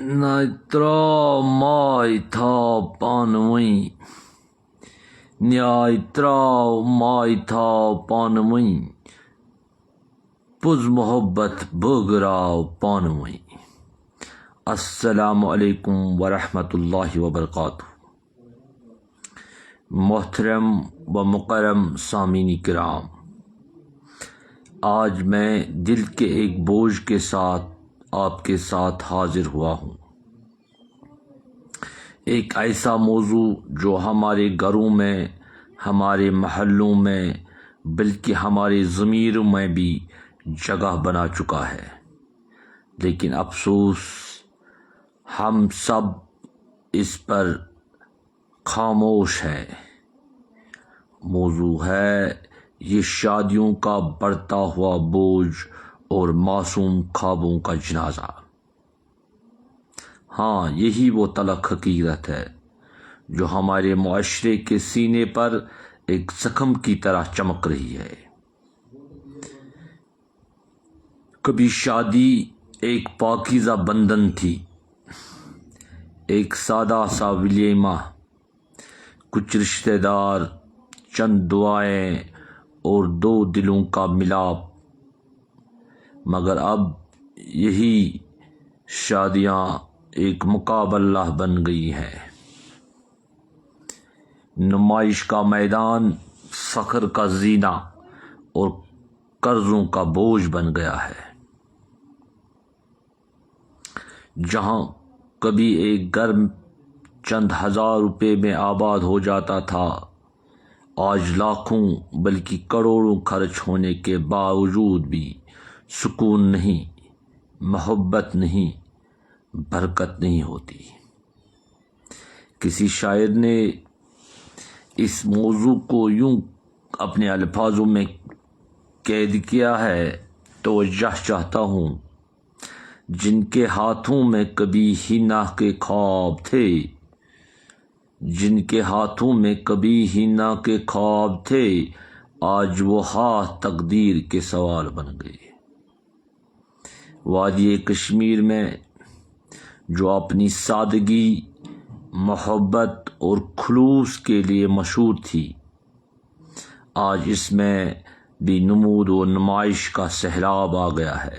Naitra maitha panwai Naitra maitha panwai Puz mohabbat bograo panwai. Assalamu alaikum wa rahmatullahi wa barakatuh. محترم و مکرم سامعین کرام، آج میں دل کے ایک بوجھ کے ساتھ آپ کے ساتھ حاضر ہوا ہوں۔ ایک ایسا موضوع جو ہمارے گھروں میں، ہمارے محلوں میں، بلکہ ہمارے ضمیروں میں بھی جگہ بنا چکا ہے، لیکن افسوس ہم سب اس پر خاموش ہیں۔ موضوع ہے یہ شادیوں کا بڑھتا ہوا بوجھ اور معصوم خوابوں کا جنازہ۔ ہاں، یہی وہ تلخ حقیقت ہے جو ہمارے معاشرے کے سینے پر ایک زخم کی طرح چمک رہی ہے۔ کبھی شادی ایک پاکیزہ بندھن تھی، ایک سادہ سا ولیمہ، کچھ رشتہ دار، چند دعائیں اور دو دلوں کا ملاپ، مگر اب یہی شادیاں ایک مقابلہ بن گئی ہیں، نمائش کا میدان، فخر کا زینہ اور قرضوں کا بوجھ بن گیا ہے۔ جہاں کبھی ایک گھر چند ہزار روپے میں آباد ہو جاتا تھا، آج لاکھوں بلکہ کروڑوں خرچ ہونے کے باوجود بھی سکون نہیں، محبت نہیں، برکت نہیں ہوتی۔ کسی شاعر نے اس موضوع کو یوں اپنے الفاظوں میں قید کیا ہے، توجہ چاہتا ہوں: جن کے ہاتھوں میں کبھی حنا کے خواب تھے، جن کے ہاتھوں میں کبھی حنا کے خواب تھے، آج وہ ہاتھ تقدیر کے سوال بن گئے۔ وادی کشمیر میں جو اپنی سادگی، محبت اور خلوص کے لیے مشہور تھی، آج اس میں بھی نمود و نمائش کا سیلاب آ گیا ہے۔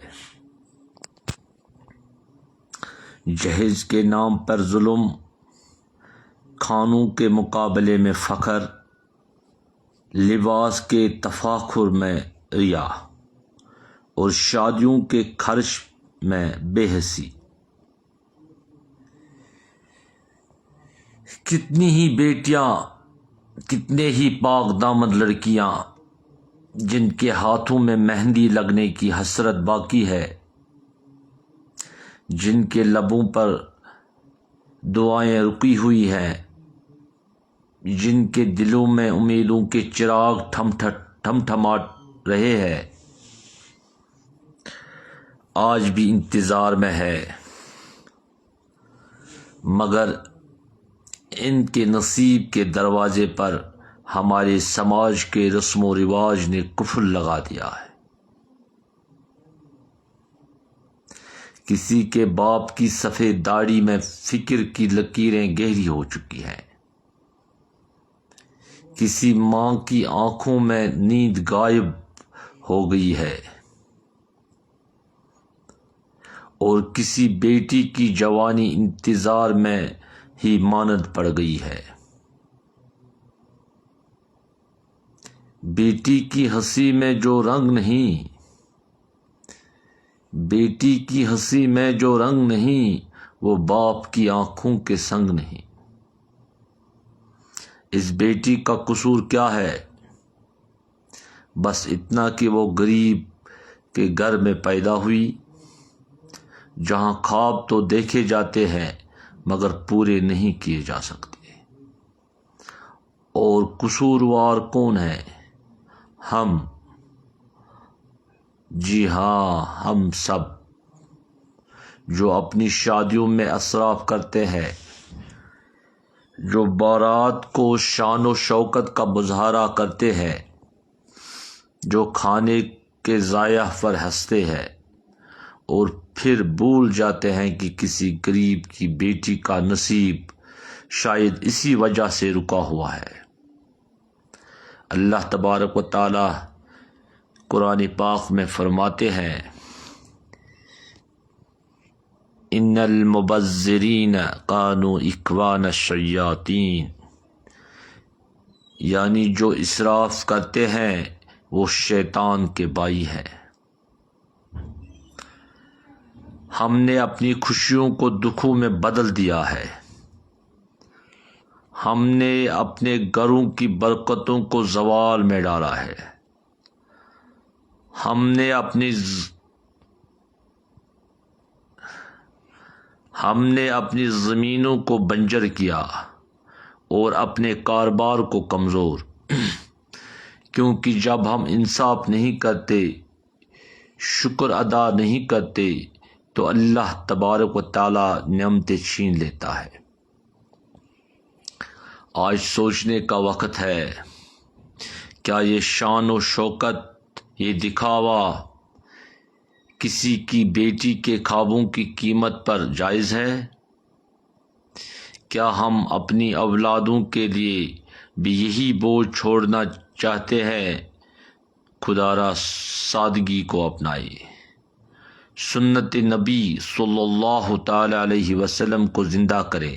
جہیز کے نام پر ظلم، کھانوں کے مقابلے میں فخر، لباس کے تفاخر میں ریا اور شادیوں کے خرچ میں بے حسی۔ کتنی ہی بیٹیاں، کتنے ہی پاک دامن لڑکیاں جن کے ہاتھوں میں مہندی لگنے کی حسرت باقی ہے، جن کے لبوں پر دعائیں رکی ہوئی ہیں، جن کے دلوں میں امیدوں کے چراغ ٹھمٹھما رہے ہیں، آج بھی انتظار میں ہے، مگر ان کے نصیب کے دروازے پر ہمارے سماج کے رسم و رواج نے قفل لگا دیا ہے۔ کسی کے باپ کی سفید داڑھی میں فکر کی لکیریں گہری ہو چکی ہیں، کسی ماں کی آنکھوں میں نیند غائب ہو گئی ہے، اور کسی بیٹی کی جوانی انتظار میں ہی ماند پڑ گئی ہے۔ بیٹی کی ہنسی میں جو رنگ نہیں، بیٹی کی ہنسی میں جو رنگ نہیں، وہ باپ کی آنکھوں کے سنگ نہیں۔ اس بیٹی کا قصور کیا ہے؟ بس اتنا کہ وہ غریب کے گھر میں پیدا ہوئی، جہاں خواب تو دیکھے جاتے ہیں مگر پورے نہیں کیے جا سکتے۔ اور قصوروار کون ہے؟ ہم، جی ہاں، ہم سب، جو اپنی شادیوں میں اسراف کرتے ہیں، جو بارات کو شان و شوکت کا مظاہرہ کرتے ہیں، جو کھانے کے ضیاع پر ہنستے ہیں اور پھر بھول جاتے ہیں کہ کسی غریب کی بیٹی کا نصیب شاید اسی وجہ سے رکا ہوا ہے۔ اللہ تبارک و تعالی قرآن پاک میں فرماتے ہیں ان المبذرین کانوا اخوان الشیاطین، یعنی جو اسراف کرتے ہیں وہ شیطان کے بھائی ہیں۔ ہم نے اپنی خوشیوں کو دکھوں میں بدل دیا ہے، ہم نے اپنے گھروں کی برکتوں کو زوال میں ڈالا ہے، ہم نے اپنی زمینوں کو بنجر کیا اور اپنے کاروبار کو کمزور، کیونکہ جب ہم انصاف نہیں کرتے، شکر ادا نہیں کرتے تو اللہ تبارک و تعالی نعمتیں چھین لیتا ہے۔ آج سوچنے کا وقت ہے، کیا یہ شان و شوکت، یہ دکھاوا کسی کی بیٹی کے خوابوں کی قیمت پر جائز ہے؟ کیا ہم اپنی اولادوں کے لیے بھی یہی بوجھ چھوڑنا چاہتے ہیں؟ خدا را سادگی کو اپنائے، سنت نبی صلی اللہ تعالی علیہ وسلم کو زندہ کرے،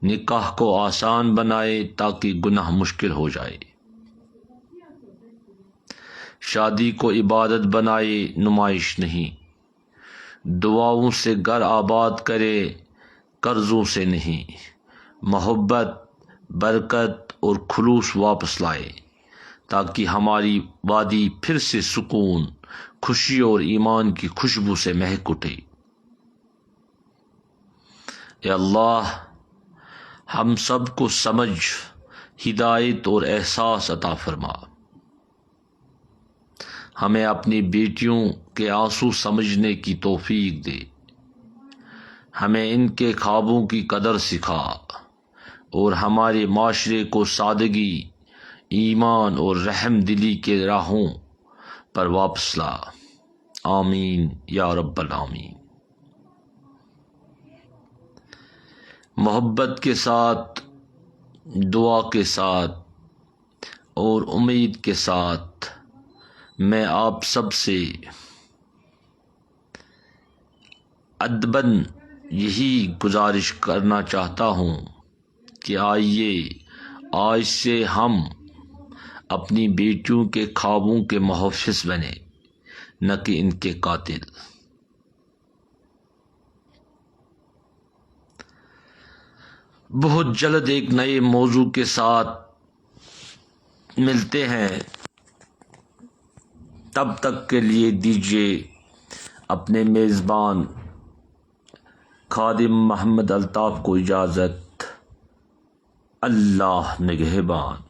نکاح کو آسان بنائے تاکہ گناہ مشکل ہو جائے، شادی کو عبادت بنائے نمائش نہیں، دعاؤں سے گھر آباد کرے قرضوں سے نہیں، محبت، برکت اور خلوص واپس لائے تاکہ ہماری وادی پھر سے سکون، خوشی اور ایمان کی خوشبو سے مہک اٹھے۔ اے اللہ، ہم سب کو سمجھ، ہدایت اور احساس عطا فرما، ہمیں اپنی بیٹیوں کے آنسو سمجھنے کی توفیق دے، ہمیں ان کے خوابوں کی قدر سکھا اور ہمارے معاشرے کو سادگی، ایمان اور رحم دلی کے راہوں پر واپس لا، آمین یا رب العالمین۔ محبت کے ساتھ، دعا کے ساتھ اور امید کے ساتھ میں آپ سب سے ادباً یہی گزارش کرنا چاہتا ہوں کہ آئیے آج سے ہم اپنی بیٹیوں کے خوابوں کے محافظ بنیں، نہ کہ ان کے قاتل۔ بہت جلد ایک نئے موضوع کے ساتھ ملتے ہیں، تب تک کے لیے دیجیے اپنے میزبان خادم محمد الطاف کو اجازت۔ اللہ نگہبان۔